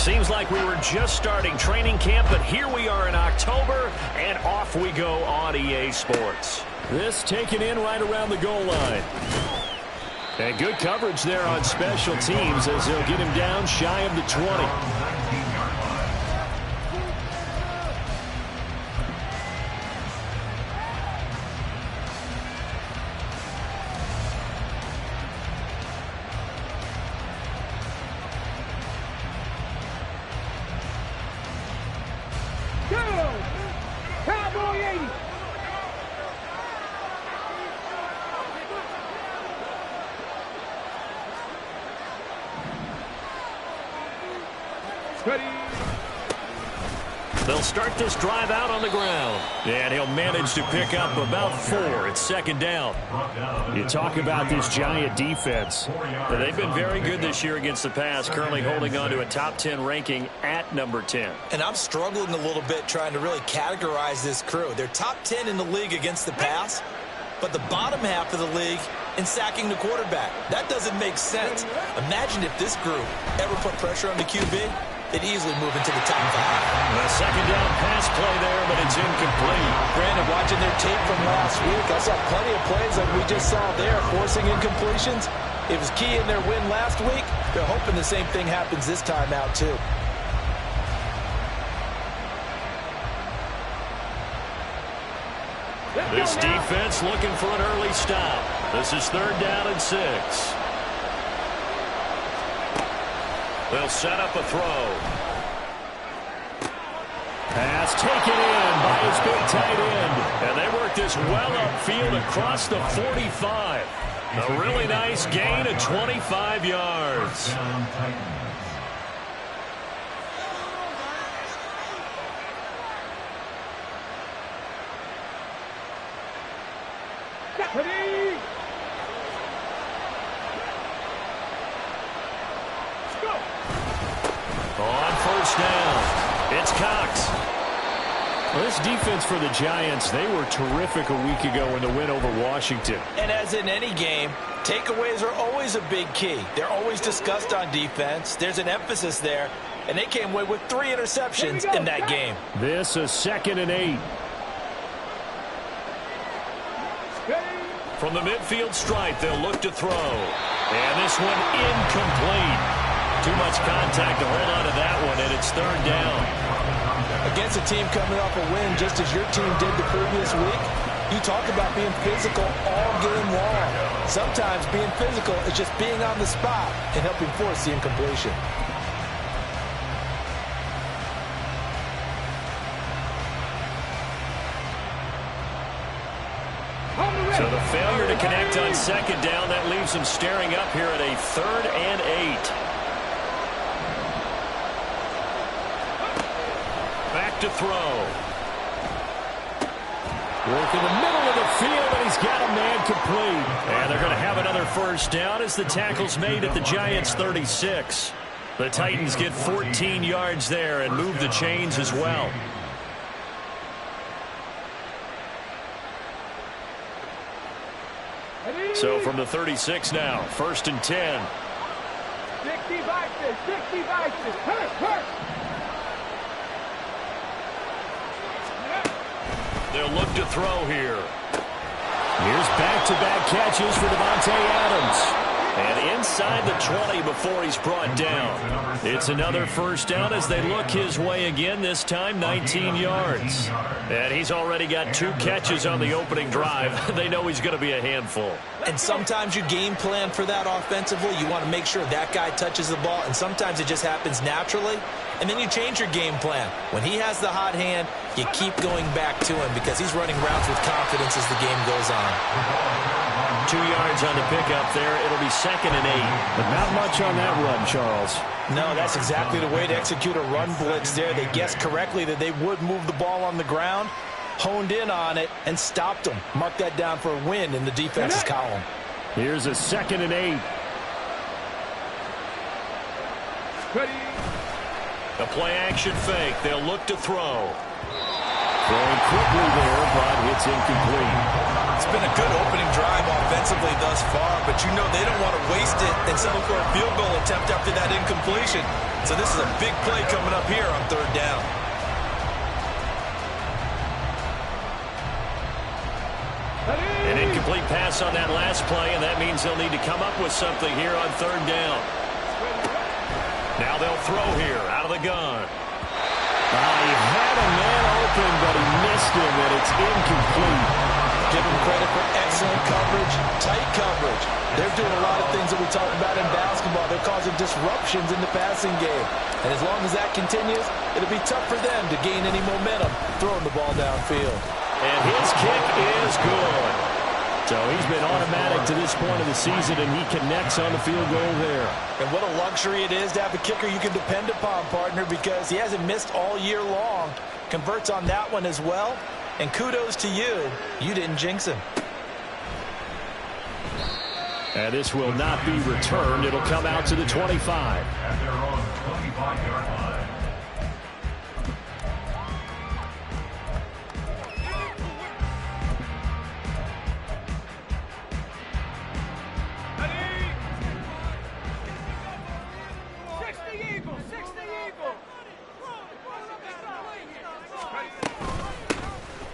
Seems like we were just starting training camp, but here we are in October, and off we go on EA Sports. This taken in right around the goal line. And good coverage there on special teams as they'll get him down shy of the 20. They'll start this drive out on the ground. And he'll manage to pick up about 4. It's second down. You talk about this Giant defense. They've been very good this year against the pass, currently holding on to a top 10 ranking at number 10. And I'm struggling a little bit trying to really categorize this crew. They're top 10 in the league against the pass, but the bottom half of the league in sacking the quarterback. That doesn't make sense. Imagine if this group ever put pressure on the QB. They'd easily move into the top 5. The second down pass play there, but it's incomplete. Brandon, watching their tape from last week, I saw plenty of plays like we just saw there, forcing incompletions. It was key in their win last week. They're hoping the same thing happens this time out, too. This defense looking for an early stop. This is 3rd down and 6. They'll set up a throw. Pass taken in by his big tight end. And they work this well upfield across the 45. A really nice gain of 25 yards. On first down, it's Cox. Well, this defense for the Giants, they were terrific a week ago in the win over Washington. And as in any game, takeaways are always a big key. They're always discussed on defense. There's an emphasis there, and they came away with 3 interceptions in that game. This is 2nd and 8. From the midfield stripe, they'll look to throw. And this one incomplete. Too much contact to hold on to that one, and it's 3rd down. Against a team coming off a win just as your team did the previous week, you talk about being physical all game long. Sometimes being physical is just being on the spot and helping force the incompletion. So the failure to connect on 2nd down, that leaves them staring up here at a 3rd and 8. Back to throw. Work in the middle of the field, and he's got a man complete. And they're going to have another first down as the tackle's made at the Giants' 36. The Titans get 14 yards there and move the chains as well. So from the 36 now, 1st and 10. 60 boxes, 60 boxes. Hurt. They'll look to throw here. Here's back-to-back catches for Davante Adams. And inside the 20 before he's brought down. It's another first down as they look his way again, this time 19 yards. And he's already got 2 catches on the opening drive. They know he's going to be a handful. And sometimes you game plan for that offensively. You want to make sure that guy touches the ball, and sometimes it just happens naturally. And then you change your game plan. When he has the hot hand, you keep going back to him because he's running routes with confidence as the game goes on. 2 yards on the pickup there. It'll be 2nd and 8. But not much on that run, Charles. No, that's exactly the way to execute a run blitz there. They guessed correctly that they would move the ball on the ground, honed in on it, and stopped them. Mark that down for a win in the defense's column. Here's a 2nd and 8. A play-action fake. They'll look to throw. Throwing quickly there, but it's incomplete. It's been a good opening drive offensively thus far, but you know they don't want to waste it and settle for a field goal attempt after that incompletion. So this is a big play coming up here on third down. An incomplete pass on that last play, and that means they'll need to come up with something here on third down. Now they'll throw here out of the gun. He had a man open, but he missed him, and it's incomplete. Give them credit for excellent coverage, tight coverage. They're doing a lot of things that we talk about in basketball. They're causing disruptions in the passing game. And as long as that continues, it'll be tough for them to gain any momentum throwing the ball downfield. And his kick is good. So he's been automatic to this point of the season, and he connects on the field goal there. And what a luxury it is to have a kicker you can depend upon, partner, because he hasn't missed all year long. Converts on that one as well. And kudos to you. You didn't jinx him. And this will not be returned. It'll come out to the 25. At their own 25-yard line.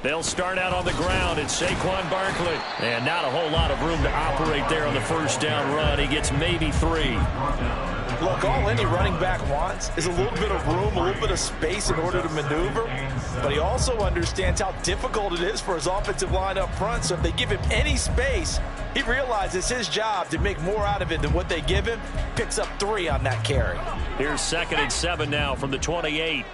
They'll start out on the ground. It's Saquon Barkley. And not a whole lot of room to operate there on the first down run. He gets maybe 3. Look, all any running back wants is a little bit of room, a little bit of space in order to maneuver. But he also understands how difficult it is for his offensive line up front. So if they give him any space, he realizes his job to make more out of it than what they give him. Picks up 3 on that carry. Here's 2nd and 7 now from the 28.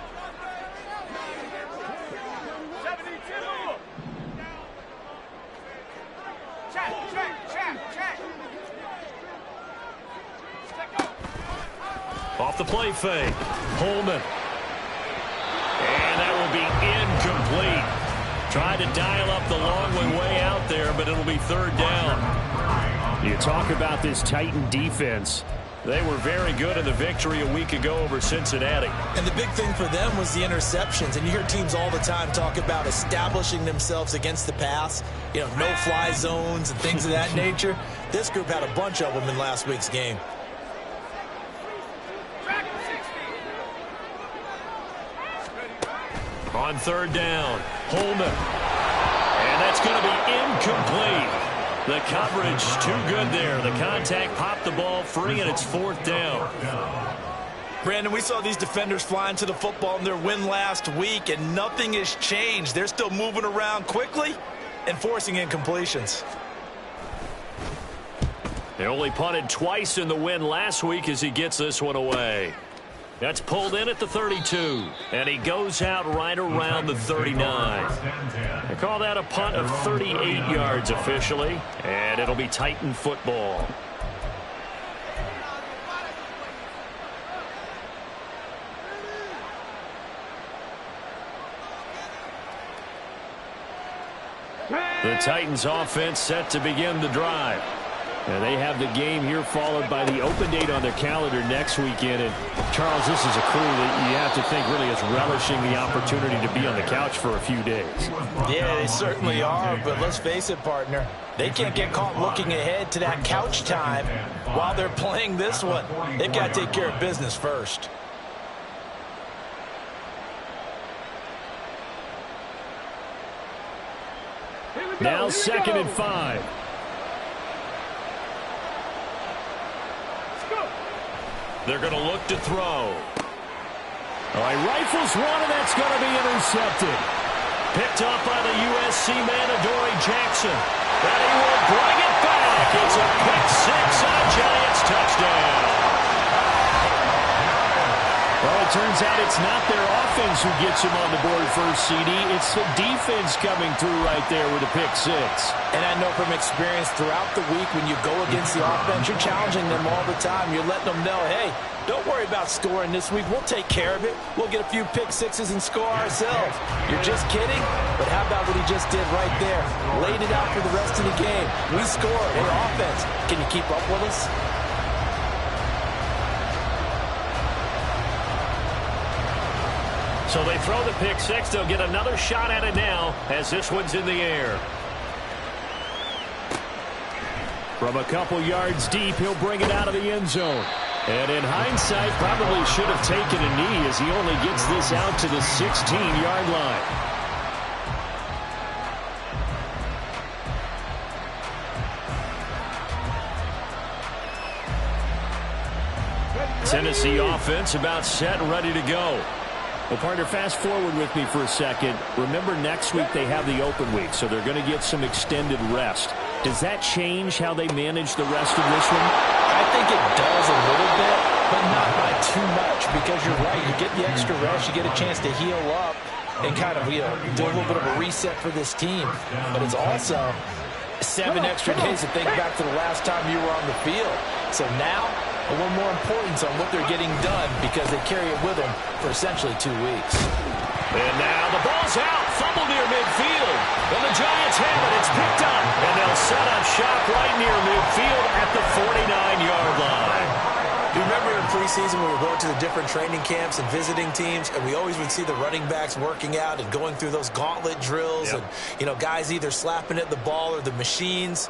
Off the play fake. Holman. And that will be incomplete. Tried to dial up the long way out there, but it'll be third down. You talk about this Titan defense. They were very good in the victory a week ago over Cincinnati. And the big thing for them was the interceptions. And you hear teams all the time talk about establishing themselves against the pass. You know, no-fly zones and things of that nature. This group had a bunch of them in last week's game. On third down, Holman. And that's going to be incomplete. The coverage too good there. The contact popped the ball free, and it's 4th down. Brandon, we saw these defenders flying to the football in their win last week, and nothing has changed. They're still moving around quickly and forcing incompletions. They only punted twice in the win last week as he gets this one away. That's pulled in at the 32, and he goes out right around the 39. They call that a punt of 38 yards officially, and it'll be Titan football. The Titans offense set to begin the drive. And they have the game here followed by the open date on their calendar next weekend. And, Charles, this is a crew that you have to think really is relishing the opportunity to be on the couch for a few days. Yeah, they certainly are, but let's face it, partner. They can't get caught looking ahead to that couch time while they're playing this one. They've got to take care of business first. Now 2nd and 5. They're going to look to throw. All right, rifles one, and that's going to be intercepted. Picked up by the USC man, Adoree Jackson. And he will bring it back. It's a pick 6 and a Giants touchdown. Well, it turns out it's not their offense who gets him on the board first, CD. It's the defense coming through right there with a pick 6. And I know from experience throughout the week when you go against the offense, you're challenging them all the time. You're letting them know, hey, don't worry about scoring this week. We'll take care of it. We'll get a few pick 6s and score ourselves. You're just kidding? But how about what he just did right there? Laid it out for the rest of the game. We scored. Hey, offense, can you keep up with us? So they throw the pick 6. They'll get another shot at it now as this one's in the air. From a couple yards deep, he'll bring it out of the end zone. And in hindsight, probably should have taken a knee as he only gets this out to the 16-yard line. Tennessee offense about set and ready to go. Well, partner, fast forward with me for a second. Remember, next week they have the open week, so they're going to get some extended rest. Does that change how they manage the rest of this one? I think it does a little bit, but not by too much, because you're right. You get the extra rest. You get a chance to heal up and kind of, do a little bit of a reset for this team. But it's also 7 extra days to think back to the last time you were on the field. So now, a little more importance on what they're getting done because they carry it with them for essentially 2 weeks. And now the ball's out. Fumble near midfield. And the Giants have it. It's picked up. And they'll set up shop right near midfield at the 49-yard line. You remember in preseason when we were going to the different training camps and visiting teams, and we always would see the running backs working out and going through those gauntlet drills, and guys either slapping at the ball or the machines.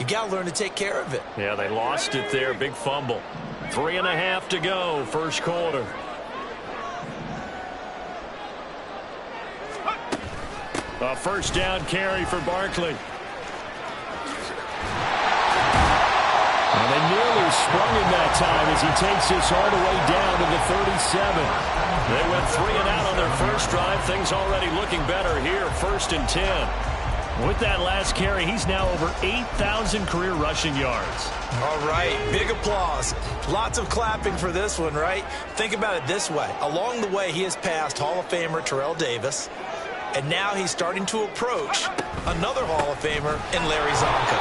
You got to learn to take care of it. Yeah, they lost it there. Big fumble. 3.5 to go, first quarter. A first down carry for Barkley. And they nearly sprung him that time as he takes this all the way down to the 37. They went 3 and out on their first drive. Things already looking better here, 1st and 10. With that last carry, he's now over 8,000 career rushing yards. All right, big applause. Lots of clapping for this one, right? Think about it this way. Along the way, he has passed Hall of Famer Terrell Davis, and now he's starting to approach another Hall of Famer in Larry Zonka.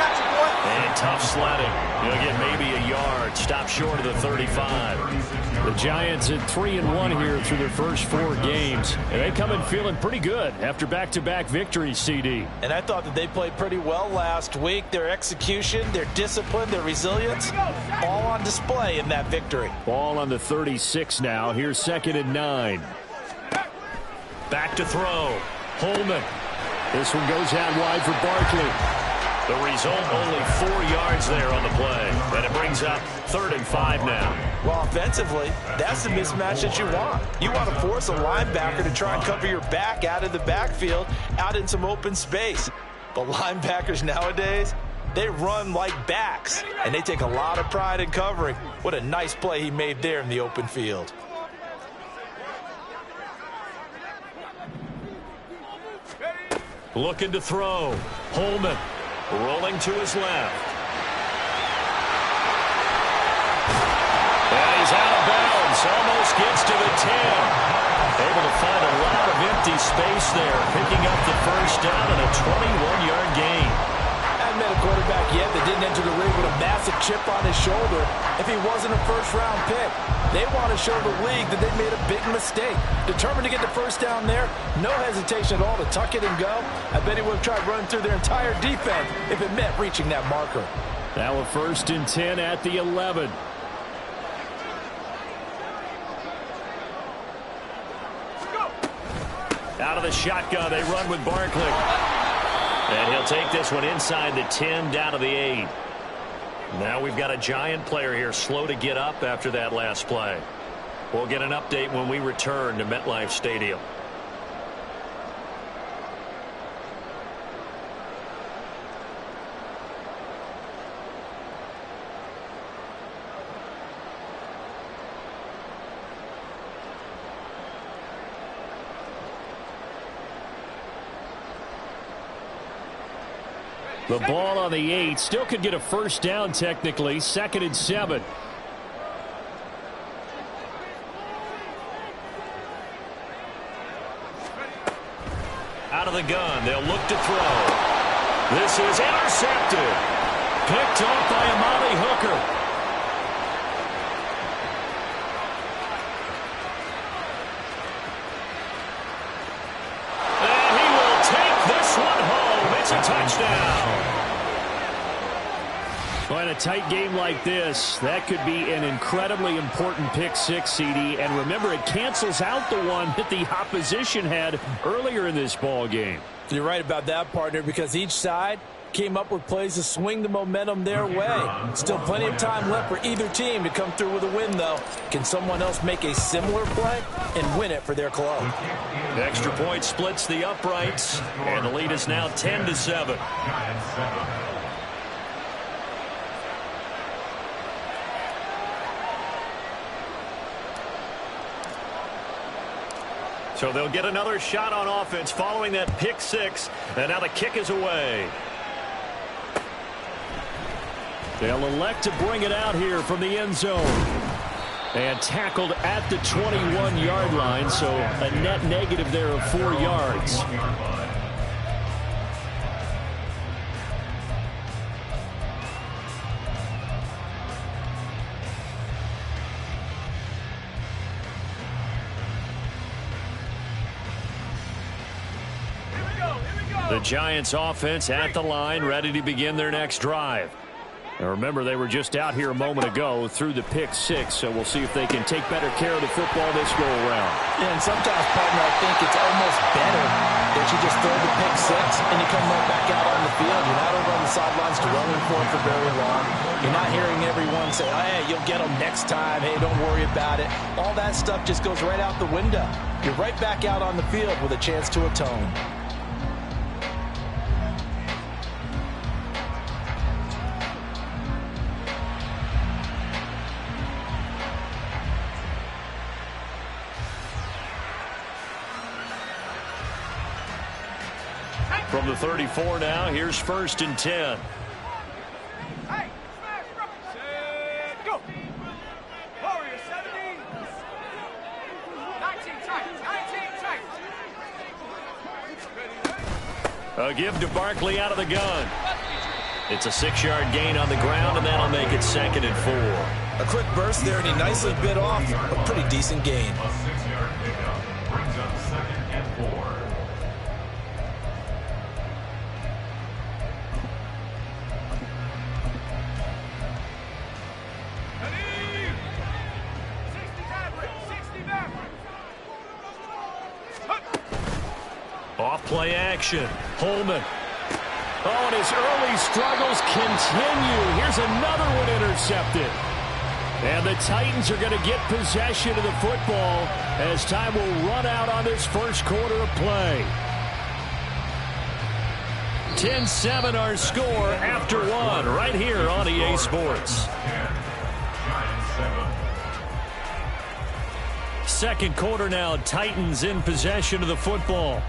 And tough sledding. He'll get maybe a yard. Stop short of the 35. The Giants at 3-1 here through their first 4 games. And they come in feeling pretty good after back-to-back victories, CD. And I thought that they played pretty well last week. Their execution, their discipline, their resilience, all on display in that victory. Ball on the 36 now. Here's 2nd and 9. Back to throw. Holman. This one goes out wide for Barkley. The result, only 4 yards there on the play. And it brings up 3rd and 5 now. Well, offensively, that's the mismatch that you want. You want to force a linebacker to try and cover your back out of the backfield, out in some open space. But linebackers nowadays, they run like backs, and they take a lot of pride in covering. What a nice play he made there in the open field. Looking to throw. Holman. Rolling to his left. And he's out of bounds. Almost gets to the 10. Able to find a lot of empty space there. Picking up the first down and a 21-yard gain. I haven't met a quarterback yet that didn't enter the ring with a massive chip on his shoulder if he wasn't a first-round pick. They want to show the league that they made a big mistake. Determined to get the first down there, no hesitation at all to tuck it and go. I bet he would have tried running through their entire defense if it meant reaching that marker. Now a 1st and 10 at the 11. Out of the shotgun, they run with Barkley. And he'll take this one inside the 10, down to the 8. Now we've got a Giant player here slow to get up after that last play. We'll get an update when we return to MetLife Stadium. The ball on the 8. Still could get a first down technically. 2nd and 7. Out of the gun. They'll look to throw. This is intercepted. Picked off by Amani Hooker. It's a touchdown. Well, in a tight game like this, that could be an incredibly important pick six, CD. And remember, it cancels out the one that the opposition had earlier in this ball game. You're right about that, partner, because each side came up with plays to swing the momentum their way. Still plenty of time left for either team to come through with a win, though. Can someone else make a similar play and win it for their club? The extra point splits the uprights, and the lead is now 10-7. So they'll get another shot on offense following that pick six, and now the kick is away. They'll elect to bring it out here from the end zone. And tackled at the 21-yard line, so a net negative there of 4 yards. The Giants offense at the line, ready to begin their next drive. And remember, they were just out here a moment ago through the pick six, so we'll see if they can take better care of the football this go-around. Yeah, and sometimes, partner, I think it's almost better that you just throw the pick six and you come right back out on the field. You're not over on the sidelines dwelling for it for very long. You're not hearing everyone say, oh, hey, you'll get them next time. Hey, don't worry about it. All that stuff just goes right out the window. You're right back out on the field with a chance to atone. From the 34 now, here's 1st and 10. Hey, set, go. Warrior 70. 19 tight, 19 tight. A give to Barkley out of the gun. It's a 6-yard gain on the ground, and that'll make it 2nd and 4. A quick burst there, and he nicely bit off a pretty decent gain. A 6-yard pickup brings up 2nd and 4. Off play action. Holman. Oh, and his early struggles continue. Here's another one intercepted. And the Titans are going to get possession of the football as time will run out on this first quarter of play. 10-7 our score after one right here on EA Sports. Second quarter now, Titans in possession of the football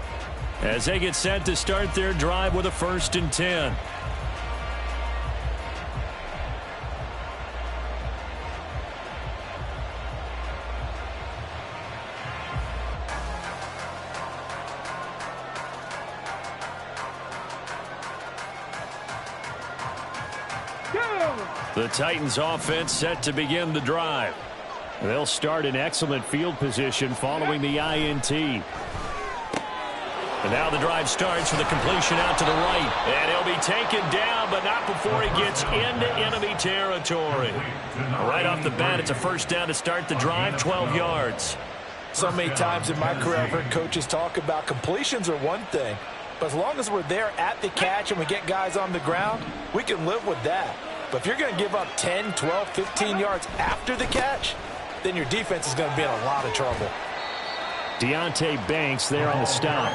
as they get set to start their drive with a 1st and 10. The Titans offense set to begin the drive. They'll start in excellent field position following the INT. And now the drive starts with a completion out to the right. And he'll be taken down, but not before he gets into enemy territory. Right off the bat, it's a 1st down to start the drive, 12 yards. So many times in my career, I've heard coaches talk about completions are one thing, but as long as we're there at the catch and we get guys on the ground, we can live with that. But if you're going to give up 10, 12, 15 yards after the catch, then your defense is going to be in a lot of trouble. Deonte Banks there on the stop.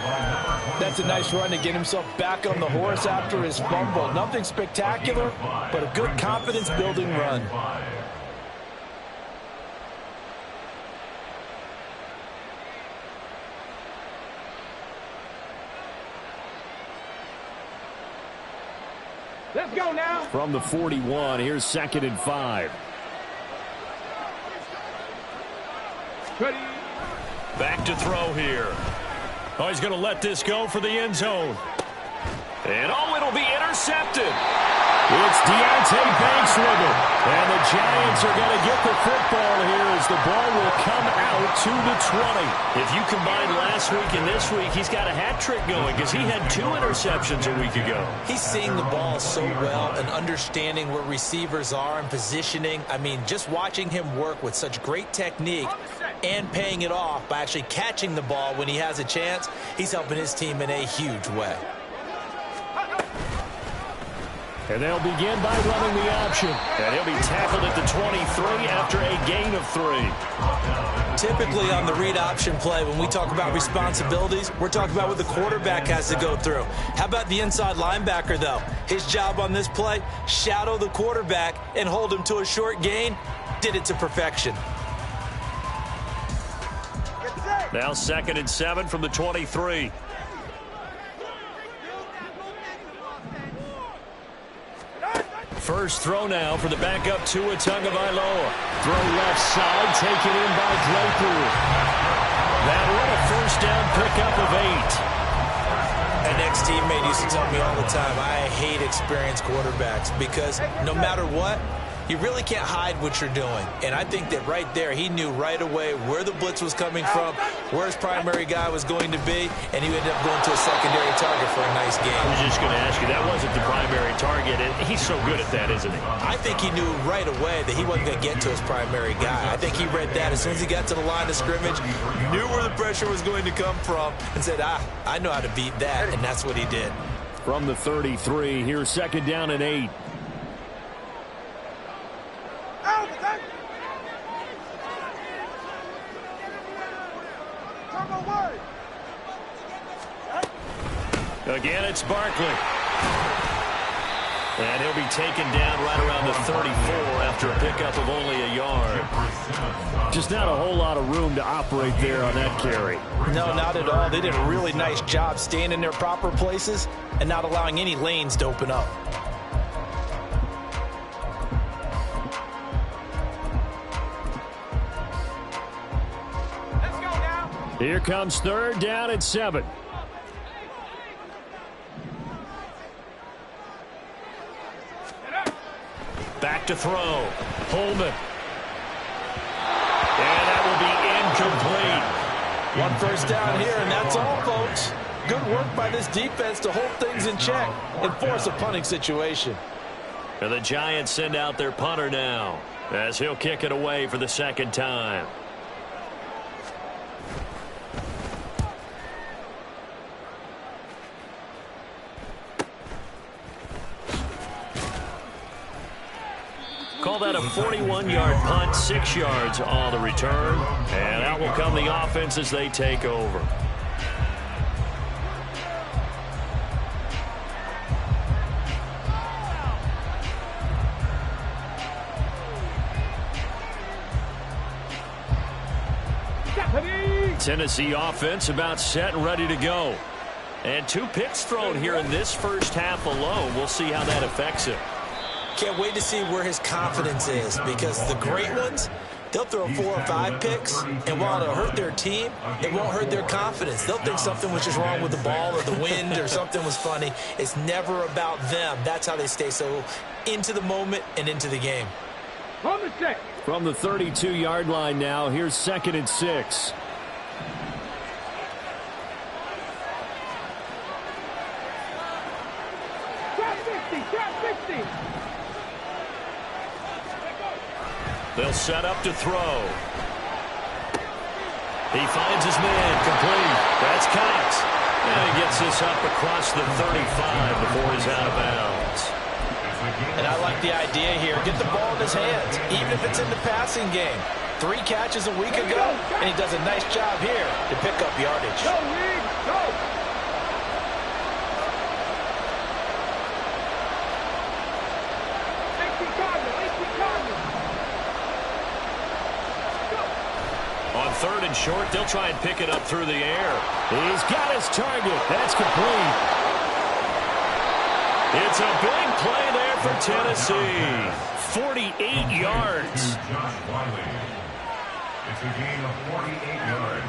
That's a nice run to get himself back on the horse after his fumble. Nothing spectacular, but a good confidence-building run. Let's go now. From the 41, here's 2nd and 5. Ready. Back to throw here. Oh, he's going to let this go for the end zone. And, oh, it'll be intercepted. It's Deonte Banks with it. And the Giants are going to get the football here as the ball will come out to the 20. If you combine last week and this week, he's got a hat trick going because he had 2 interceptions a week ago. He's seeing the ball so well and understanding where receivers are and positioning. I mean, just watching him work with such great technique and paying it off by actually catching the ball when he has a chance, he's helping his team in a huge way. And they'll begin by running the option. And he'll be tackled at the 23 after a gain of 3. Typically on the read option play, when we talk about responsibilities, we're talking about what the quarterback has to go through. How about the inside linebacker, though? His job on this play, shadow the quarterback and hold him to a short gain. Did it to perfection. Now 2nd and 7 from the 23. First throw now for the backup Tua Tagovailoa. Throw left side, taken in by Claypool. That one a first down pickup of 8. An ex-teammate used to tell me all the time, I hate experienced quarterbacks because no matter what, you really can't hide what you're doing. And I think that right there, he knew right away where the blitz was coming from, where his primary guy was going to be, and he ended up going to a secondary target for a nice game. I was just going to ask you, that wasn't the primary target, and he's so good at that, isn't he? I think he knew right away that he wasn't going to get to his primary guy. I think he read that as soon as he got to the line of scrimmage, knew where the pressure was going to come from, and said, I know how to beat that, and that's what he did. From the 33, here's 2nd down and 8. Again, it's Barkley. And he'll be taken down right around the 34 after a pickup of only a yard. Just not a whole lot of room to operate there on that carry. No, not at all. They did a really nice job staying in their proper places and not allowing any lanes to open up. Let's go now. Here comes 3rd down and 7. Back to throw. Holman. And that will be incomplete. 1 first down here, and that's all, folks. Good work by this defense to hold things in check and force a punting situation. And the Giants send out their punter now as he'll kick it away for the 2nd time. Call that a 41-yard punt, 6 yards on the return. And out will come the offense as they take over. Tennessee offense about set and ready to go. And 2 picks thrown here in this first half alone. We'll see how that affects it. Can't wait to see where his confidence is because the great ones, they'll throw 4 or 5 picks, and while it'll hurt their team, it won't hurt their confidence. They'll think something was just wrong with the ball or the wind or something was funny. It's never about them. That's how they stay so into the moment and into the game. On the check. From the 32-yard line now, here's 2nd and 6. Trap 50. They'll set up to throw. He finds his man, complete. That's Cox. And he gets this up across the 35 before he's out of bounds. And I like the idea here. Get the ball in his hands, even if it's in the passing game. 3 catches a week ago, and he does a nice job here to pick up yardage. Go, Reed. Go. On 3rd and short, they'll try and pick it up through the air. He's got his target. That's complete. It's a big play there for Tennessee. 48 yards. Josh Wiley. It's a gain of 48 yards.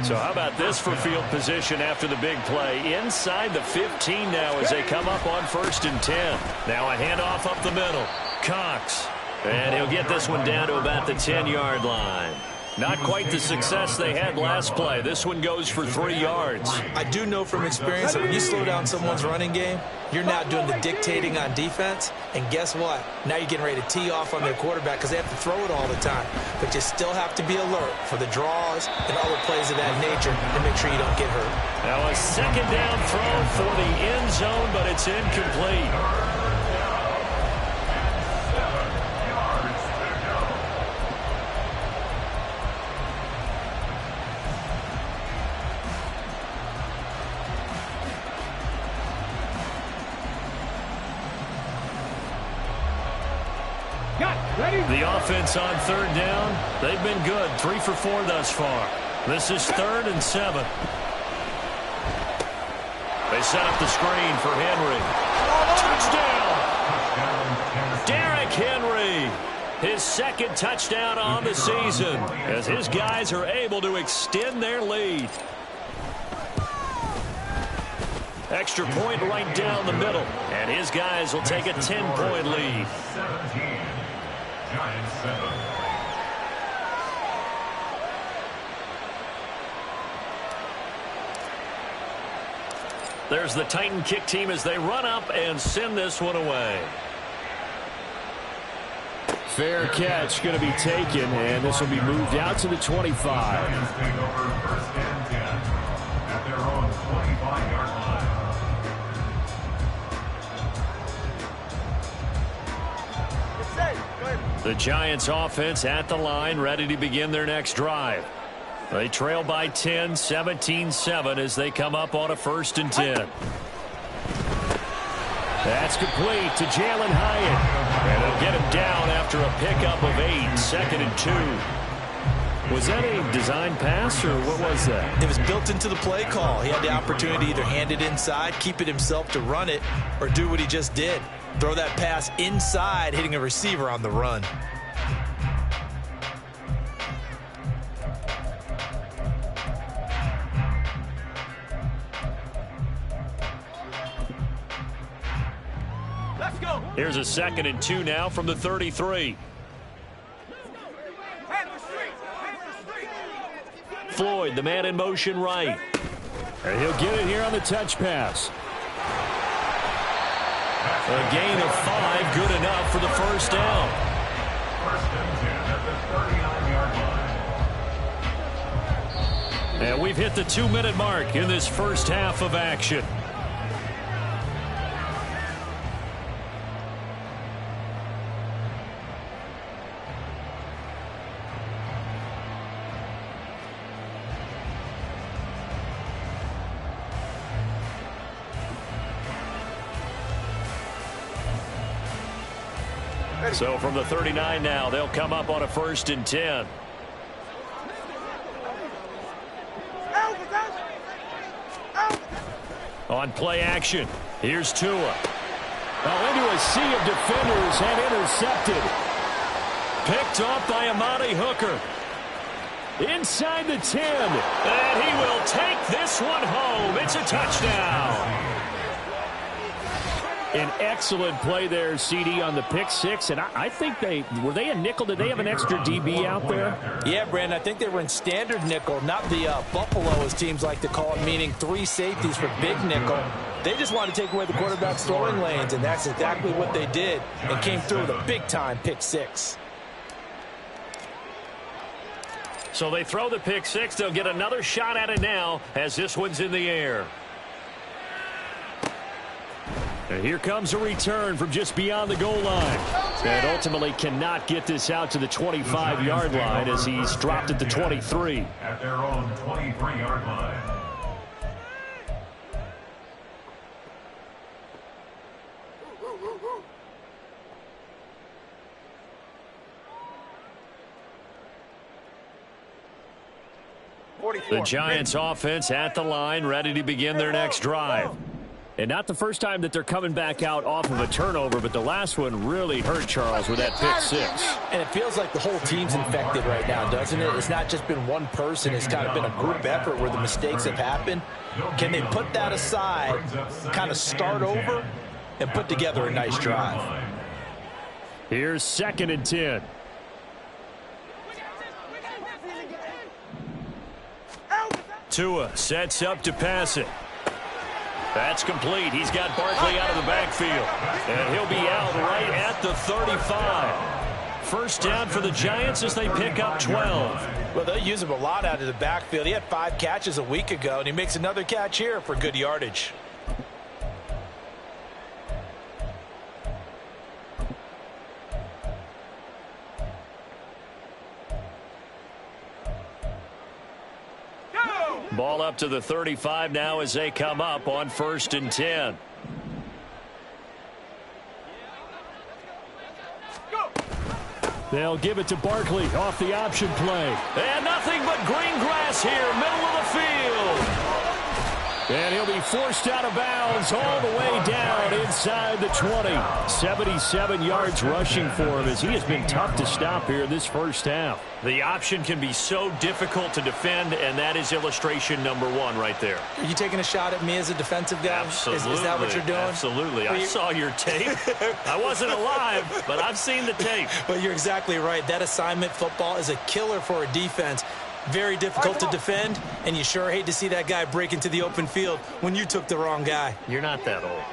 So how about this for field position after the big play? Inside the 15 now as they come up on 1st and 10. Now a handoff up the middle. Cox. And he'll get this one down to about the 10-yard line. Not quite the success they had last play. This one goes for 3 yards. I do know from experience that when you slow down someone's running game, you're now doing the dictating on defense. And guess what? Now you're getting ready to tee off on their quarterback because they have to throw it all the time. But you still have to be alert for the draws and other plays of that nature to make sure you don't get hurt. Now a 2nd down throw for the end zone, but it's incomplete. The offense on 3rd down, they've been good. 3 for 4 thus far. This is 3rd and 7. They set up the screen for Henry. Touchdown! Derrick Henry. His 2nd touchdown on the season as his guys are able to extend their lead. Extra point right down the middle. And his guys will take a 10-point lead. 17. Giants 7. There's the Titan kick team as they run up and send this one away. Fair catch going to be taken, and this will be moved out to the 25. Giants take over 1st and 10 at their own 25-yard line. The Giants offense at the line, ready to begin their next drive. They trail by 10, 17-7 as they come up on a 1st and 10. That's complete to Jalen Hyatt. And they'll get him down after a pickup of 8, 2nd and 2. Was that a design pass, or what was that? It was built into the play call. He had the opportunity to either hand it inside, keep it himself to run it, or do what he just did. Throw that pass inside, hitting a receiver on the run. Let's go. Here's a 2nd and 2 now from the 33. Floyd, the man in motion right. And he'll get it here on the touch pass. A gain of 5, good enough for the 1st down. 1st and 10 at the 39-yard line. And we've hit the 2-minute mark in this first half of action. So from the 39 now, they'll come up on a 1st and 10. On play action, here's Tua. Into a sea of defenders and intercepted. Picked off by Amani Hooker. Inside the 10. And he will take this one home. It's a touchdown. An excellent play there, CD, on the pick 6. And I think were they a nickel? Did they have an extra DB out there? Yeah, Brandon, I think they were in standard nickel, not the Buffalo, as teams like to call it, meaning 3 safeties for big nickel. They just wanted to take away the quarterback's throwing lanes, and that's exactly what they did, and came through with a big-time pick 6. So they throw the pick 6. They'll get another shot at it now as this one's in the air. And here comes a return from just beyond the goal line. And ultimately cannot get this out to the 25-yard line as he's dropped at the 23. At their own 23-yard line. The Giants offense at the line, ready to begin their next drive. And not the first time that they're coming back out off of a turnover, but the last one really hurt Charles with that pick six. And it feels like the whole team's infected right now, doesn't it? It's not just been one person. It's kind of been a group effort where the mistakes have happened. Can they put that aside, kind of start over, and put together a nice drive? Here's 2nd and 10. Tua sets up to pass it. That's complete. He's got Barkley out of the backfield. And he'll be out right at the 35. First down for the Giants as they pick up 12. Well, they use him a lot out of the backfield. He had 5 catches a week ago, and he makes another catch here for good yardage. Ball up to the 35 now as they come up on 1st and 10. They'll give it to Barkley off the option play. And nothing but green grass here, middle of the field. And he'll be forced out of bounds all the way down inside the 20. 77 yards rushing for him as he has been tough to stop here in this first half. The option can be so difficult to defend, and that is illustration number 1 right there. Are you taking a shot at me as a defensive guy? Absolutely. Is that what you're doing? Absolutely. I saw your tape. I wasn't alive, but I've seen the tape. But you're exactly right. That assignment football is a killer for a defense. Very difficult to defend, and you sure hate to see that guy break into the open field when you took the wrong guy. You're not that old.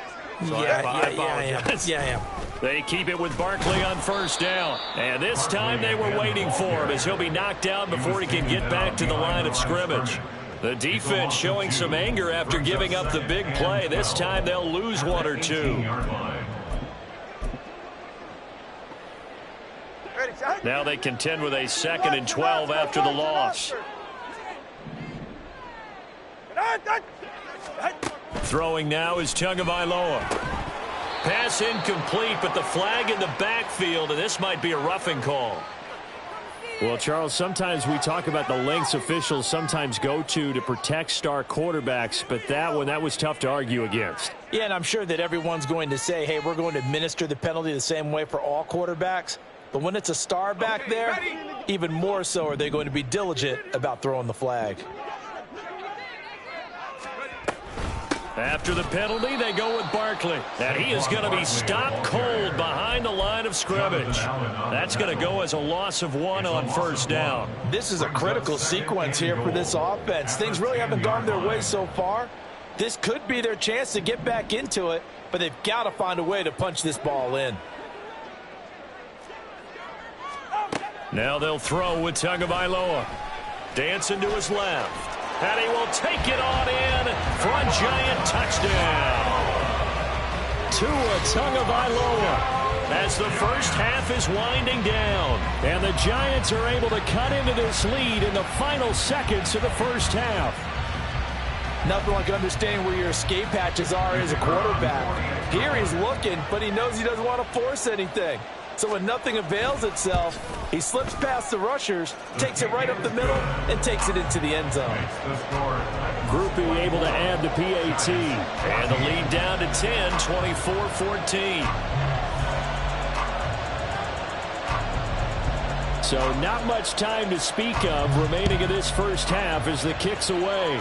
So I apologize. am. Yeah, I am. They keep it with Barkley on first down. And this time they were waiting for him as he'll be knocked down before he can get back to the line of scrimmage. The defense showing some anger after giving up the big play. This time they'll lose 1 or 2. Now they contend with a 2nd and 12 after the loss. Throwing now is Tagovailoa. Pass incomplete, but the flag in the backfield, and this might be a roughing call. Well, Charles, sometimes we talk about the lengths officials sometimes go to protect star quarterbacks, but that was tough to argue against. Yeah, and I'm sure that everyone's going to say, hey, we're going to administer the penalty the same way for all quarterbacks. But when it's a star back there, even more so are they going to be diligent about throwing the flag. After the penalty, they go with Barkley. And he is going to be stopped cold behind the line of scrimmage. That's going to go as a loss of 1 on first down. This is a critical sequence here for this offense. Things really haven't gone their way so far. This could be their chance to get back into it, but they've got to find a way to punch this ball in. Now they'll throw with Tagovailoa. Dancing to his left. And he will take it on in for a Giant touchdown. Tua Tagovailoa as the first half is winding down. And the Giants are able to cut into this lead in the final seconds of the first half. Nothing like understanding where your escape hatches are as a quarterback. Here he's looking, but he knows he doesn't want to force anything. So when nothing avails itself, he slips past the rushers, takes it right up the middle, and takes it into the end zone. Groupie able to add the PAT. And the lead down to 10, 24-14. So not much time to speak of remaining in this first half as the kick's away.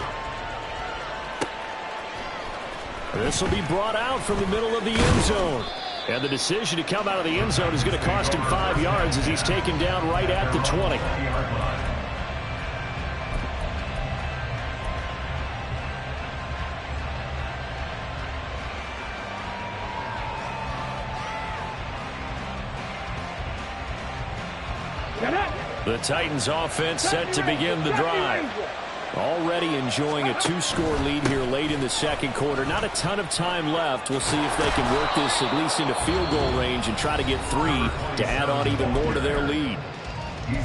This will be brought out from the middle of the end zone. And the decision to come out of the end zone is going to cost him 5 yards as he's taken down right at the 20. The Titans offense set to begin the drive. Already enjoying a 2-score lead here late in the second quarter. Not a ton of time left. We'll see if they can work this at least into field goal range and try to get 3 to add on even more to their lead.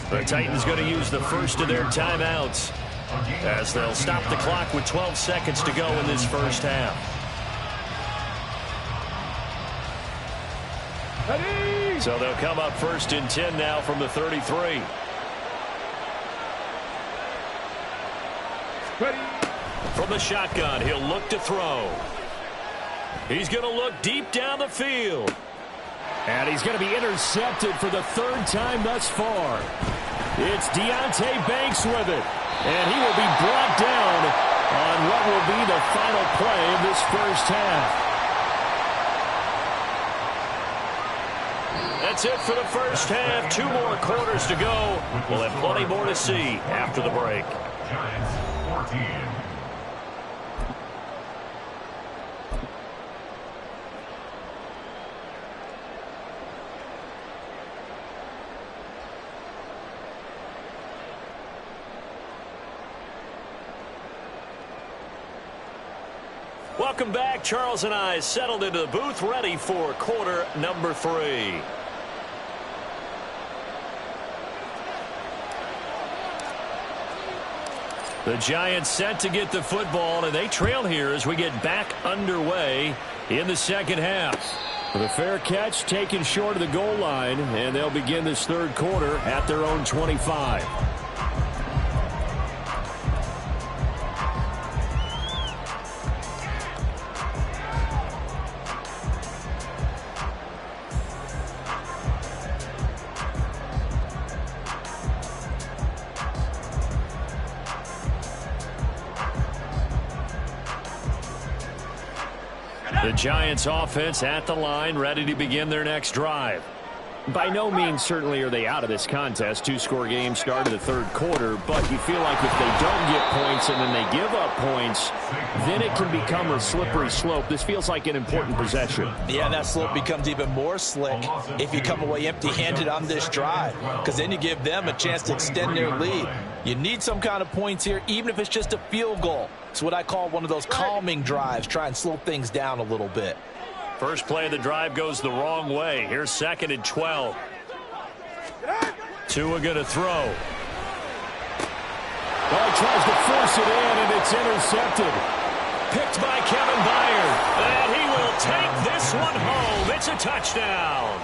The Titans going to use the first of their timeouts as they'll stop the clock with 12 seconds to go in this first half. So they'll come up 1st and 10 now from the 33. From the shotgun, he'll look to throw. He's going to look deep down the field. And he's going to be intercepted for the third time thus far. It's Deonte Banks with it. And he will be brought down on what will be the final play of this first half. That's it for the first half. 2 more quarters to go. We'll have plenty more to see after the break. Giants 14. Welcome back. Charles and I settled into the booth, ready for quarter number 3. The Giants set to get the football, and they trail here as we get back underway in the second half. The fair catch taken short of the goal line, and they'll begin this third quarter at their own 25. The Giants offense at the line, ready to begin their next drive. By no means certainly are they out of this contest. 2-score game start of the third quarter, but you feel like if they don't get points and then they give up points, then it can become a slippery slope. This feels like an important possession. Yeah, that slope becomes even more slick if you come away empty-handed on this drive, because then you give them a chance to extend their lead. You need some kind of points here, even if it's just a field goal. It's what I call one of those calming drives. Try and slow things down a little bit. First play of the drive goes the wrong way. Here's 2nd and 12. Tua going to throw. Well, he tries to force it in, and it's intercepted. Picked by Kevin Byard. And he will take this one home. It's a touchdown.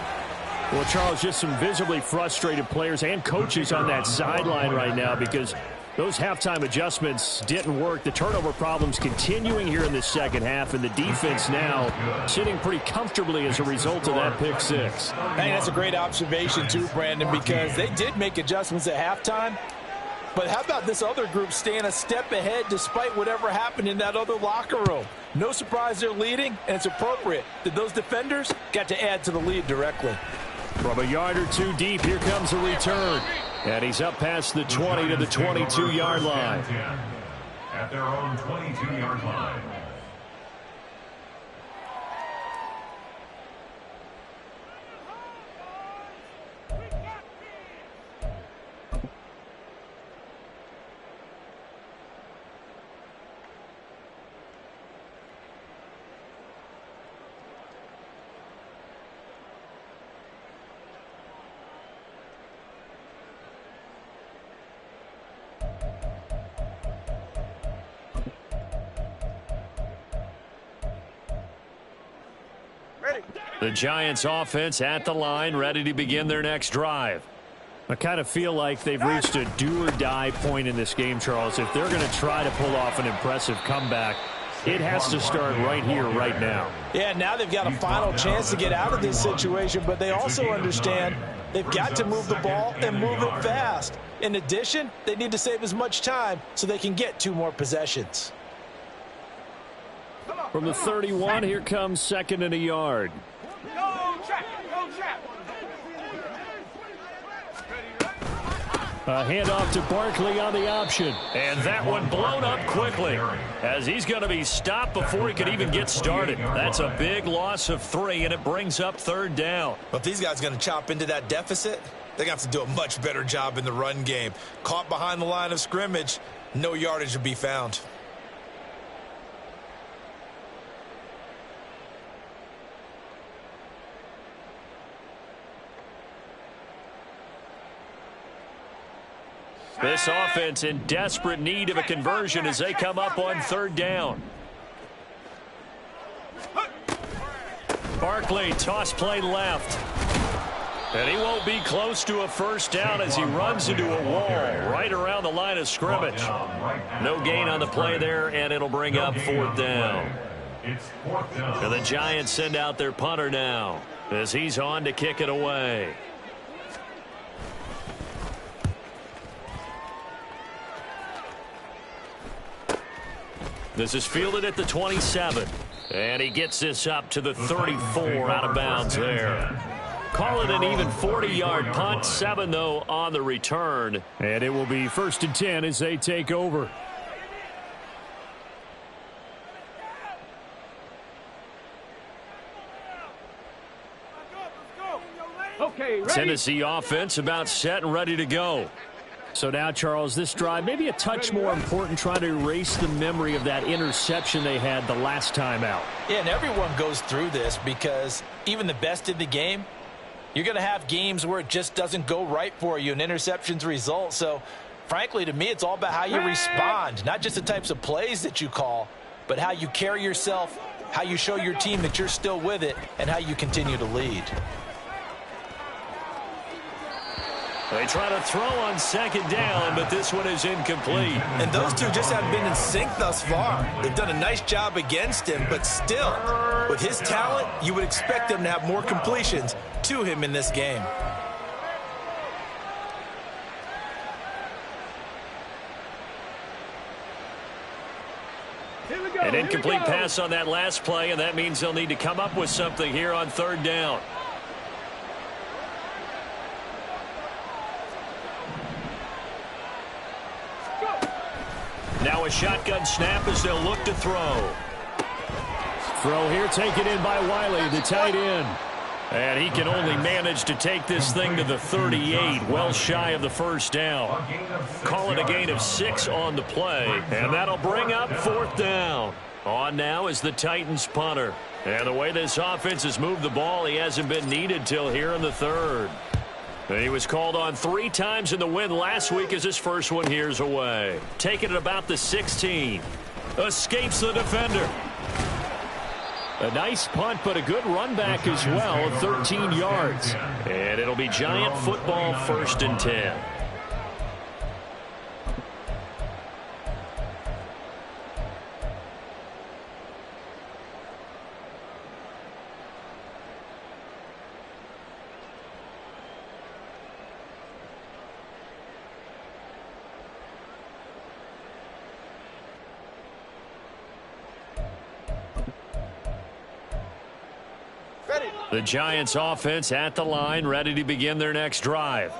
Well, Charles, just some visibly frustrated players and coaches on that sideline right now because those halftime adjustments didn't work. The turnover problems continuing here in the second half, and the defense now sitting pretty comfortably as a result of that pick six. Hey, that's a great observation too, Brandon, because they did make adjustments at halftime. But how about this other group staying a step ahead despite whatever happened in that other locker room? No surprise they're leading, and it's appropriate that those defenders got to add to the lead directly. From a yard or two deep, here comes a return. And he's up past the 20 to the 22-yard line. At their own 22-yard line. The Giants offense at the line, ready to begin their next drive. I kind of feel like they've reached a do-or-die point in this game, Charles. If they're going to try to pull off an impressive comeback, it has to start right here, right now. Yeah, now they've got a final chance to get out of this situation, but they also understand they've got to move the ball and move it fast. In addition, they need to save as much time so they can get 2 more possessions. From the 31, here comes 2nd and a yard. A handoff to Barkley on the option. And that one blown up quickly as he's going to be stopped before he could even get started. That's a big loss of 3, and it brings up 3rd down. But if these guys are going to chop into that deficit, they're going to have to do a much better job in the run game. Caught behind the line of scrimmage, no yardage to be found. This offense in desperate need of a conversion as they come up on 3rd down. Barkley, toss play left. And he won't be close to a 1st down as he runs into a wall right around the line of scrimmage. No gain on the play there, and it'll bring up 4th down. It's 4th down. And the Giants send out their punter now as he's on to kick it away. This is fielded at the 27. And he gets this up to the 34 out of bounds there. Call it an even 40-yard punt. 7, though, on the return. And it will be 1st and 10 as they take over. Okay, ready? Tennessee offense about set and ready to go. So now, Charles, this drive maybe a touch more important, trying to erase the memory of that interception they had the last time out. Yeah, and everyone goes through this because even the best in the game, you're going to have games where it just doesn't go right for you and interceptions result. So, frankly, to me, it's all about how you respond, not just the types of plays that you call, but how you carry yourself, how you show your team that you're still with it, and how you continue to lead. They try to throw on 2nd down, but this one is incomplete. And those two just haven't been in sync thus far. They've done a nice job against him, but still, with his talent, you would expect them to have more completions to him in this game. Here we go. An incomplete Here we go. pass on that last play, and that means they'll need to come up with something here on 3rd down. Now a shotgun snap as they'll look to throw. Throw here taken in by Wiley, the tight end. And he can only manage to take this thing to the 38, well shy of the 1st down. Call it a gain of 6 on the play, and that'll bring up 4th down. On now is the Titans punter. And the way this offense has moved the ball, he hasn't been needed till here in the 3rd. And he was called on 3 times in the win last week as his first one here's away. Taking it about the 16. Escapes the defender. A nice punt, but a good run back as well, 13 yards. And it'll be Giant football, 1st and 10. The Giants offense at the line, ready to begin their next drive.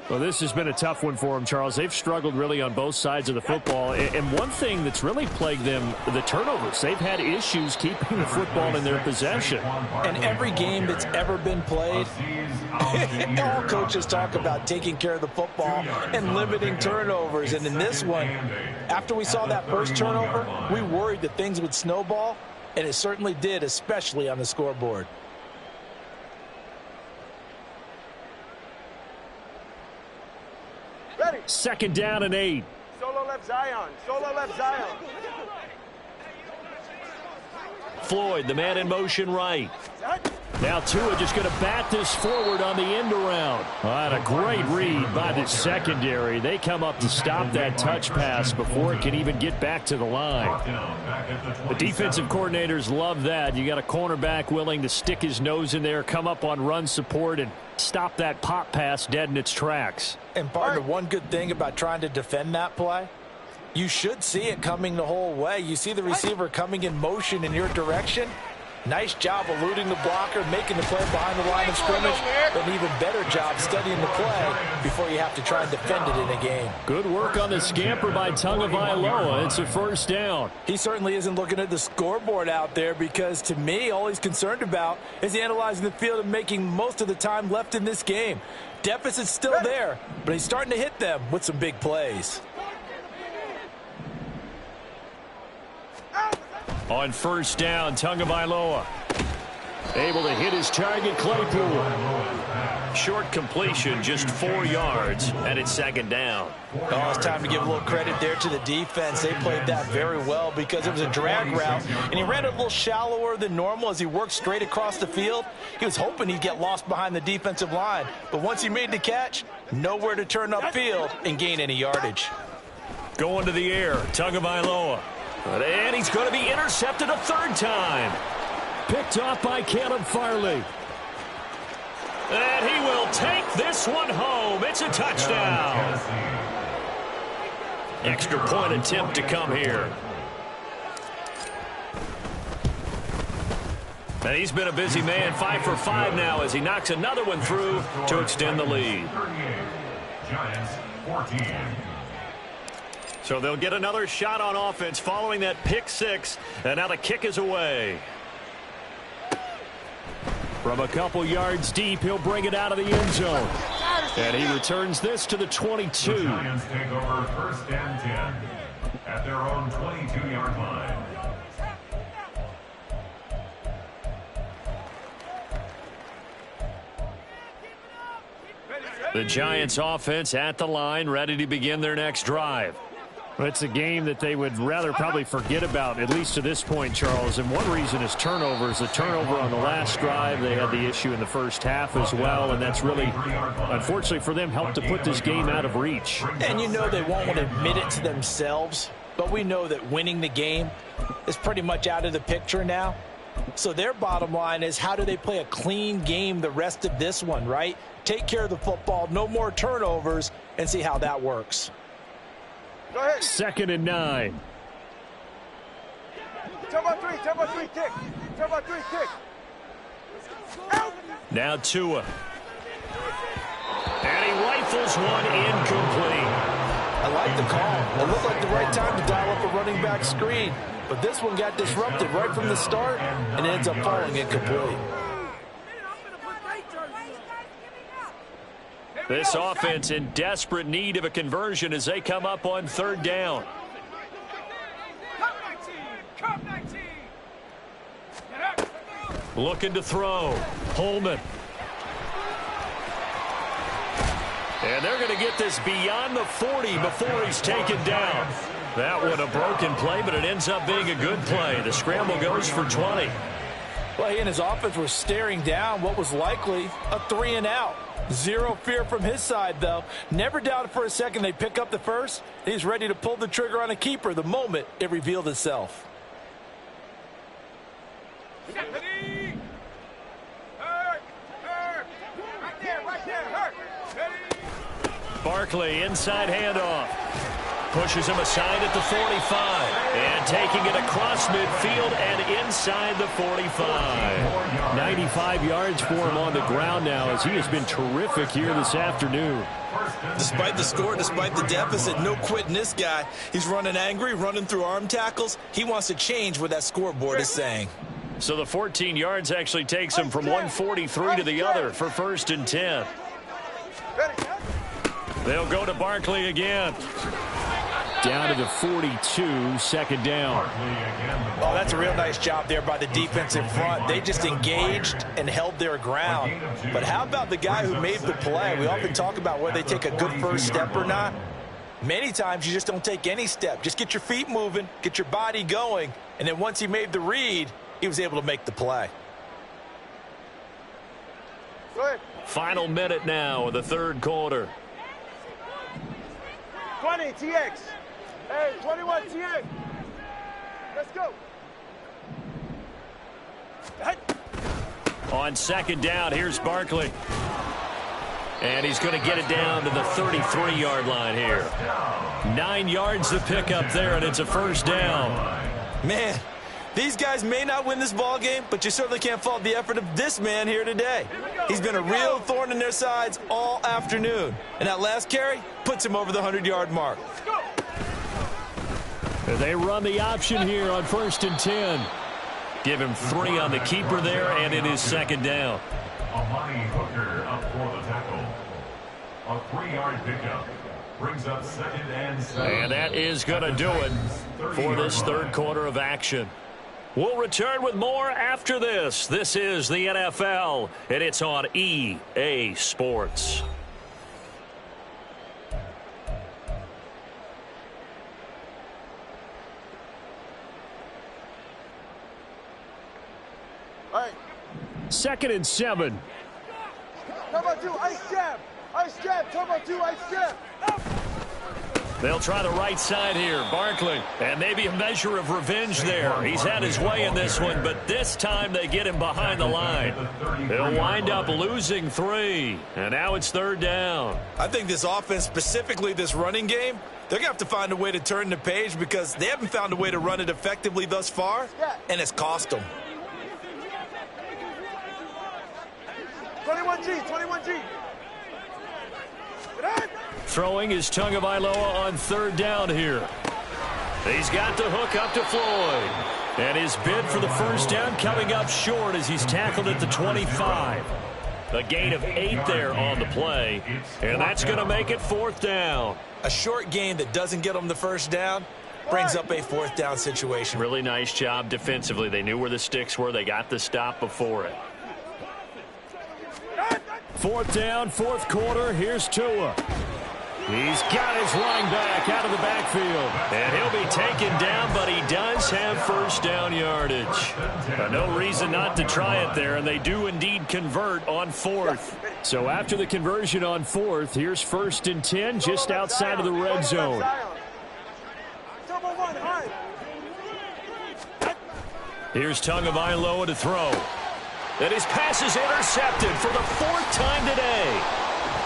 Well, this has been a tough one for them, Charles. They've struggled really on both sides of the football. And one thing that's really plagued them, the turnovers. They've had issues keeping the football in their possession. And every game that's ever been played, all coaches talk about taking care of the football and limiting turnovers. And in this one, after we saw that first turnover, we worried that things would snowball, and it certainly did, especially on the scoreboard. Ready. 2nd down and 8. Solo left Zion. Solo left Zion. Floyd, the man in motion right. Now Tua just going to bat this forward on the end around. And a great read by the secondary. They come up to stop that touch pass before it can even get back to the line. The defensive coordinators love that. You got a cornerback willing to stick his nose in there, come up on run support, and stop that pop pass dead in its tracks. And partner, one good thing about trying to defend that play, you should see it coming the whole way. You see the receiver coming in motion in your direction. Nice job eluding the blocker, making the play behind the line of scrimmage, but an even better job studying the play before you have to try and defend it in a game. Good work on the scamper by Tagovailoa. It's a 1st down. He certainly isn't looking at the scoreboard out there because, to me, all he's concerned about is analyzing the field and making most of the time left in this game. Deficit's still there, but he's starting to hit them with some big plays. On 1st down, Tagovailoa able to hit his target, Claypool. Short completion, just 4 yards, and it's 2nd down. Oh, it's time to give a little credit there to the defense. They played that very well because it was a drag route, and he ran a little shallower than normal as he worked straight across the field. He was hoping he'd get lost behind the defensive line, but once he made the catch, nowhere to turn upfield and gain any yardage. Going to the air, Tagovailoa. And he's going to be intercepted a third time. Picked off by Caleb Farley. And he will take this one home. It's a touchdown. Extra point attempt to come here. And he's been a busy man, 5 for 5 now as he knocks another one through to extend the lead. Giants 14. So they'll get another shot on offense following that pick 6, and now the kick is away. From a couple yards deep, he'll bring it out of the end zone. And he returns this to the 22. The Giants take over 1st and 10 at their own 22-yard line. The Giants offense at the line, ready to begin their next drive. Well, it's a game that they would rather probably forget about, at least to this point, Charles. And one reason is turnovers. The turnover on the last drive, they had the issue in the first half as well. And that's really, unfortunately for them, helped to put this game out of reach. And you know they won't want to admit it to themselves, but we know that winning the game is pretty much out of the picture now. So their bottom line is, how do they play a clean game the rest of this one, right? Take care of the football, no more turnovers, and see how that works. Go ahead. 2nd and 9. Turbo 3, kick. Turbo 3, kick. Out. Now Tua. And he rifles one incomplete. I like the call. It looked like the right time to dial up a running back screen, but this one got disrupted right from the start and ends up falling incomplete. This offense in desperate need of a conversion as they come up on 3rd down. Looking to throw. Holman. And they're going to get this beyond the 40 before he's taken down. That one a broken play, but it ends up being a good play. The scramble goes for 20. Well, he and his offense were staring down what was likely a 3-and-out. Zero fear from his side, though. Never doubted for a second they'd pick up the first. He's ready to pull the trigger on a keeper the moment it revealed itself. Barkley, inside handoff. Pushes him aside at the 45. And taking it across midfield and inside the 45. 95 yards for him on the ground now as he has been terrific here this afternoon. Despite the score, despite the deficit, no quitting this guy. He's running angry, running through arm tackles. He wants to change what that scoreboard is saying. So the 14 yards actually takes him from 143 to the other for 1st and 10. They'll go to Barkley again. Down to the 42, 2nd down. Oh, that's a real nice job there by the defense in front. They just engaged and held their ground. But how about the guy who made the play? We often talk about whether they take a good first step or not. Many times you just don't take any step. Just get your feet moving, get your body going, and then once he made the read, he was able to make the play. Go ahead. Final minute now of the 3rd quarter. 20, TX. Hey, 21, TX. Let's go. On 2nd down, here's Barkley. And he's going to get it down to the 33-yard line here. 9 yards to pick up there, and it's a 1st down. Man, these guys may not win this ball game, but you certainly can't fault the effort of this man here today. He's been a real thorn in their sides all afternoon. And that last carry puts him over the 100-yard mark. They run the option here on 1st and 10. Give him 3 on the keeper there, and it is 2nd down. Amani Hooker up for the tackle. A 3-yard pickup brings up 2nd and 7. And that is going to do it for this 3rd quarter of action. We'll return with more after this. This is the NFL, and it's on EA Sports. All right. 2nd and 7. Turbo 2, ice jab. Ice jab, Turbo 2, ice jab. They'll try the right side here. Barkley. And maybe a measure of revenge there. He's had his way in this one, but this time they get him behind the line. They'll wind up losing 3. And now it's 3rd down. I think this offense, specifically this running game, they're going to have to find a way to turn the page because they haven't found a way to run it effectively thus far, and it's cost them. 21G, 21G. Throwing is Tagovailoa on 3rd down here. He's got the hook up to Floyd. And his bid for the first down coming up short as he's tackled at the 25. A gain of 8 there on the play. And that's going to make it 4th down. A short gain that doesn't get them the first down brings up a 4th down situation. Really nice job defensively. They knew where the sticks were. They got the stop before it. 4th down, 4th quarter. Here's Tua. He's got his running back out of the backfield. And he'll be taken down, but he does have first down yardage. No reason not to try it there, and they do indeed convert on 4th. So after the conversion on 4th, here's 1st and 10 just outside of the red zone. Here's Tagovailoa to throw. And his pass is intercepted for the 4th time today.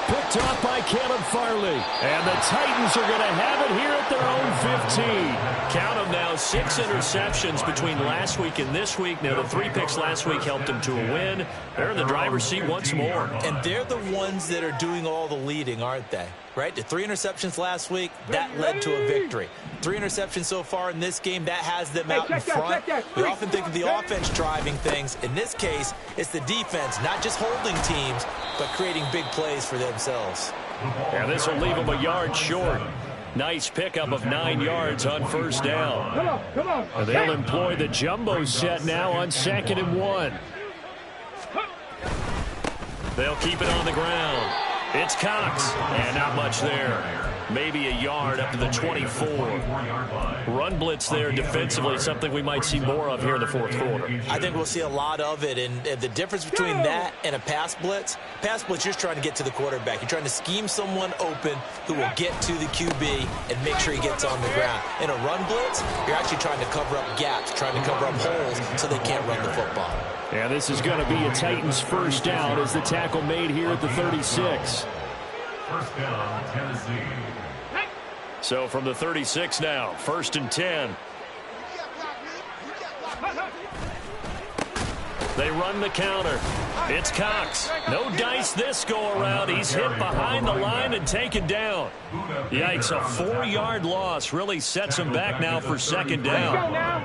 Picked off by Caleb Farley. And the Titans are going to have it here at their own 15. Count them now, 6 interceptions between last week and this week. Now, the 3 picks last week helped them to a win. They're in the driver's seat once more. And they're the ones that are doing all the leading, aren't they? Right? The 3 interceptions last week, that led to a victory. 3 interceptions so far in this game, that has them out in front. We often think of the offense driving things. In this case, it's the defense, not just holding teams, but creating big plays for themselves. And this will leave them a yard short. Nice pickup of 9 yards on first down. Come on. They'll employ the jumbo set now on 2nd and 1. They'll keep it on the ground. It's Cox, and not much there. Maybe a yard up to the 24. Run blitz there defensively, something we might see more of here in the 4th quarter. I think we'll see a lot of it, and the difference between that and a pass blitz, you're just trying to get to the quarterback. You're trying to scheme someone open who will get to the QB and make sure he gets on the ground. In a run blitz, you're actually trying to cover up gaps, trying to cover up holes so they can't run the football. And this is going to be a Titans first down as the tackle made here at the 36. First down, Tennessee. So from the 36 now, 1st and 10. They run the counter. It's Cox. No dice this go around. He's hit behind the line and taken down. Yikes, a 4-yard loss really sets him back now for 2nd down.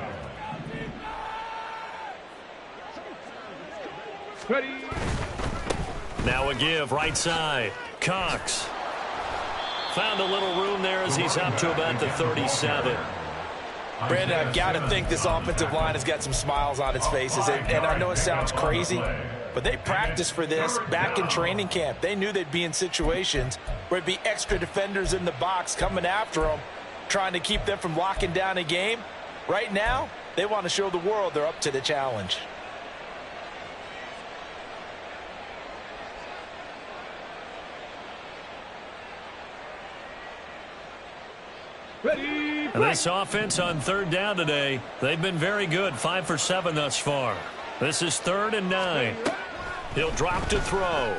Now a give, right side. Cox. Found a little room there as he's up to about the 37. Brandon, I've got to think this offensive line has got some smiles on its faces. And I know it sounds crazy, but they practiced for this back in training camp. They knew they'd be in situations where there'd be extra defenders in the box coming after them, trying to keep them from locking down a game. Right now, they want to show the world they're up to the challenge. And this offense on 3rd down today, they've been very good, 5 for 7 thus far. This is 3rd and 9. He'll drop to throw.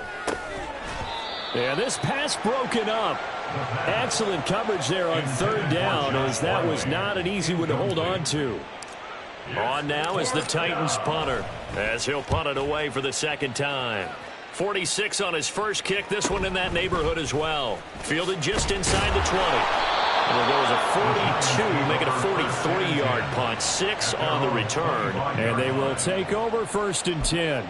Yeah, this pass broken up. Excellent coverage there on 3rd down, as that was not an easy one to hold on to. On now is the Titans punter, as he'll punt it away for the 2nd time. 46 on his first kick, this one in that neighborhood as well. Fielded just inside the 20. It'll go as a 42, make it a 43-yard punt, 6 on the return. And they will take over 1st and 10.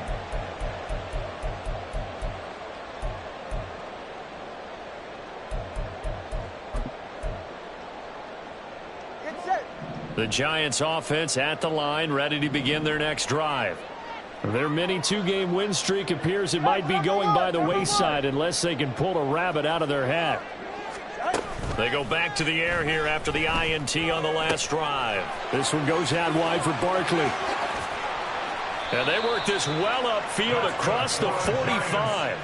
The Giants offense at the line, ready to begin their next drive. Their mini 2-game win streak appears it might be going by the wayside unless they can pull a rabbit out of their hat. They go back to the air here after the INT on the last drive. This one goes out wide for Barkley. And they work this well upfield across the 45.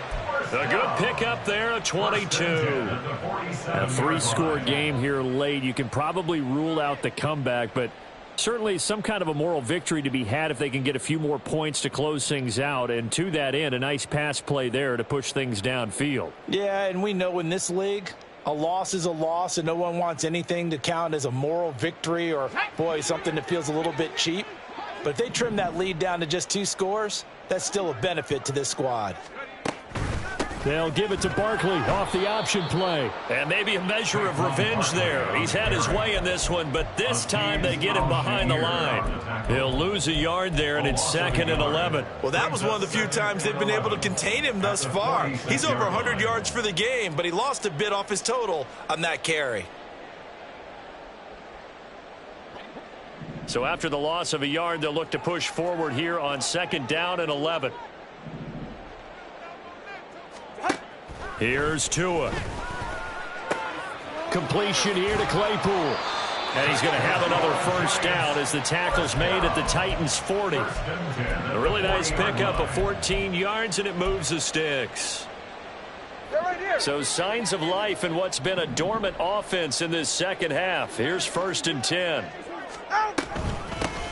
A good pickup there, a 22. A three-score game here late. You can probably rule out the comeback, but certainly some kind of a moral victory to be had if they can get a few more points to close things out. And to that end, a nice pass play there to push things downfield. Yeah, and we know in this league, a loss is a loss, and no one wants anything to count as a moral victory or, boy, something that feels a little bit cheap. But if they trim that lead down to just 2 scores, that's still a benefit to this squad. They'll give it to Barkley off the option play. And maybe a measure of revenge there. He's had his way in this one, but this time they get him behind the line. He'll lose a yard there, and it's 2nd and 11. Well, that was one of the few times they've been able to contain him thus far. He's over 100 yards for the game, but he lost a bit off his total on that carry. So after the loss of a yard, they'll look to push forward here on 2nd down and 11. Here's Tua. Completion here to Claypool. And he's going to have another first down as the tackle's made at the Titans' 40. A really nice pickup of 14 yards, and it moves the sticks. So signs of life in what's been a dormant offense in this second half. Here's 1st and 10.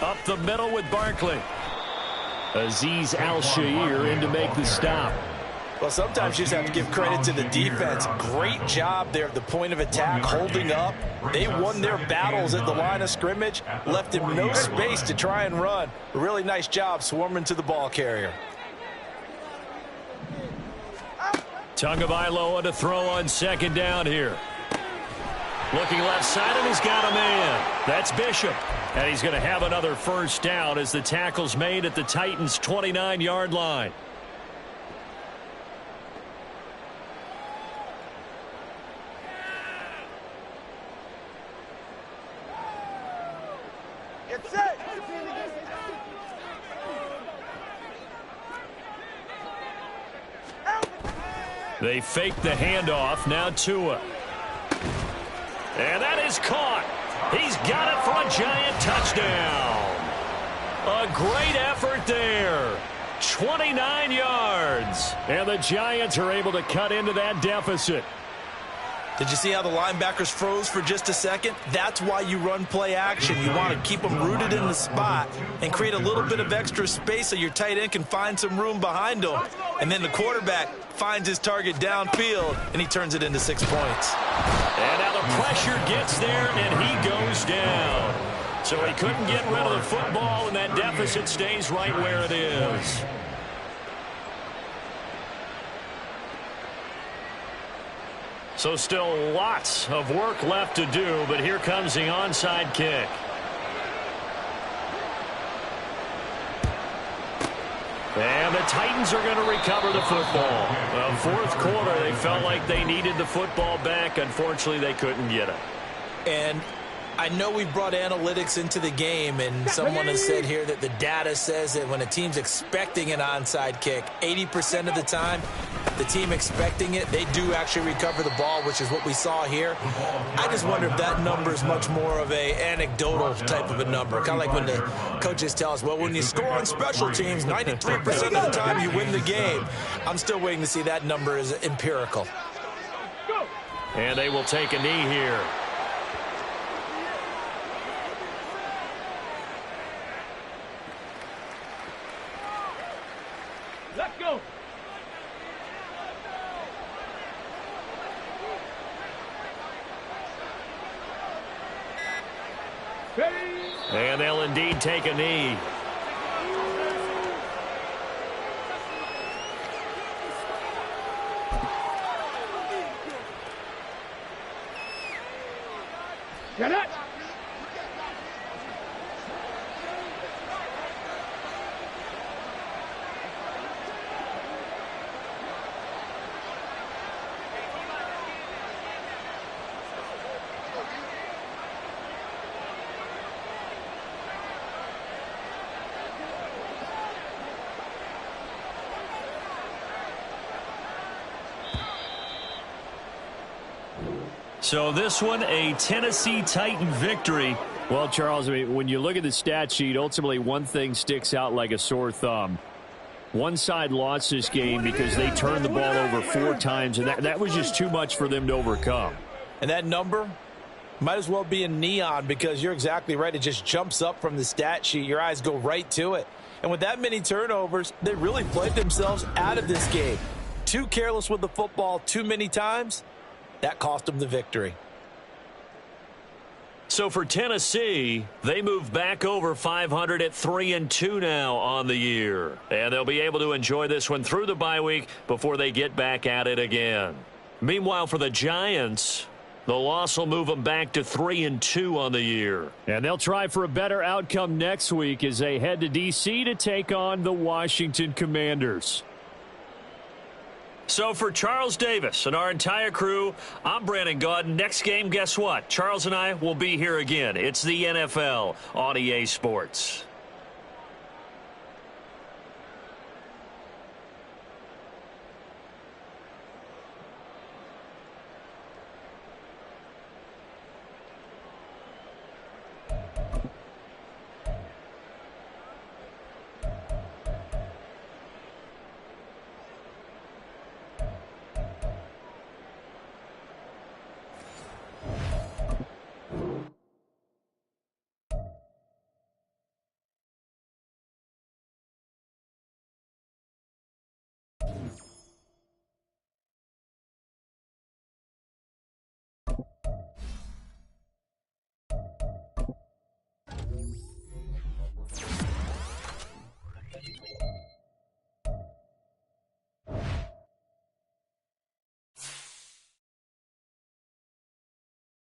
Up the middle with Barkley. Azeez Al-Shaair in to make the stop. Well, sometimes you just have to give credit to the defense. Great job there at the point of attack, holding up. They won their battles at the line of scrimmage, left him no space to try and run. A really nice job swarming to the ball carrier. Tagovailoa to throw on 2nd down here. Looking left side, and he's got a man. That's Bishop. And he's going to have another first down as the tackle's made at the Titans' 29-yard line. They fake the handoff. Now Tua. And that is caught. He's got it for a giant touchdown. A great effort there. 29 yards. And the Giants are able to cut into that deficit. Did you see how the linebackers froze for just a second? That's why you run play action. You want to keep them rooted in the spot and create a little bit of extra space so your tight end can find some room behind him. And then the quarterback finds his target downfield, and he turns it into 6 points. And now the pressure gets there, and he goes down. So he couldn't get rid of the football, and that deficit stays right where it is. So still lots of work left to do, but here comes the onside kick. And the Titans are going to recover the football. Well, 4th quarter, they felt like they needed the football back. Unfortunately, they couldn't get it. And I know we brought analytics into the game, and someone has said here that the data says that when a team's expecting an onside kick, 80% of the time, the team expecting it, they do actually recover the ball, which is what we saw here. I just wonder if that number is much more of a anecdotal type of a number. Kind of like when the coaches tell us, well, when you score on special teams, 93% of the time you win the game. I'm still waiting to see that number is empirical. And they will take a knee here. Let's go. And they'll indeed take a knee. Get it. So this one, a Tennessee Titan victory. Well, Charles, I mean, when you look at the stat sheet, ultimately one thing sticks out like a sore thumb. One side lost this game because they turned the ball over 4 times, and that was just too much for them to overcome. And that number might as well be in neon, because you're exactly right. It just jumps up from the stat sheet. Your eyes go right to it. And with that many turnovers, they really played themselves out of this game. Too careless with the football too many times. That cost them the victory. So for Tennessee, they move back over 500 at 3-2 now on the year. And they'll be able to enjoy this one through the bye week before they get back at it again. Meanwhile, for the Giants, the loss will move them back to 3-2 on the year. And they'll try for a better outcome next week as they head to D.C. to take on the Washington Commanders. So for Charles Davis and our entire crew, I'm Brandon Gaudin. Next game, guess what? Charles and I will be here again. It's the NFL on EA Sports.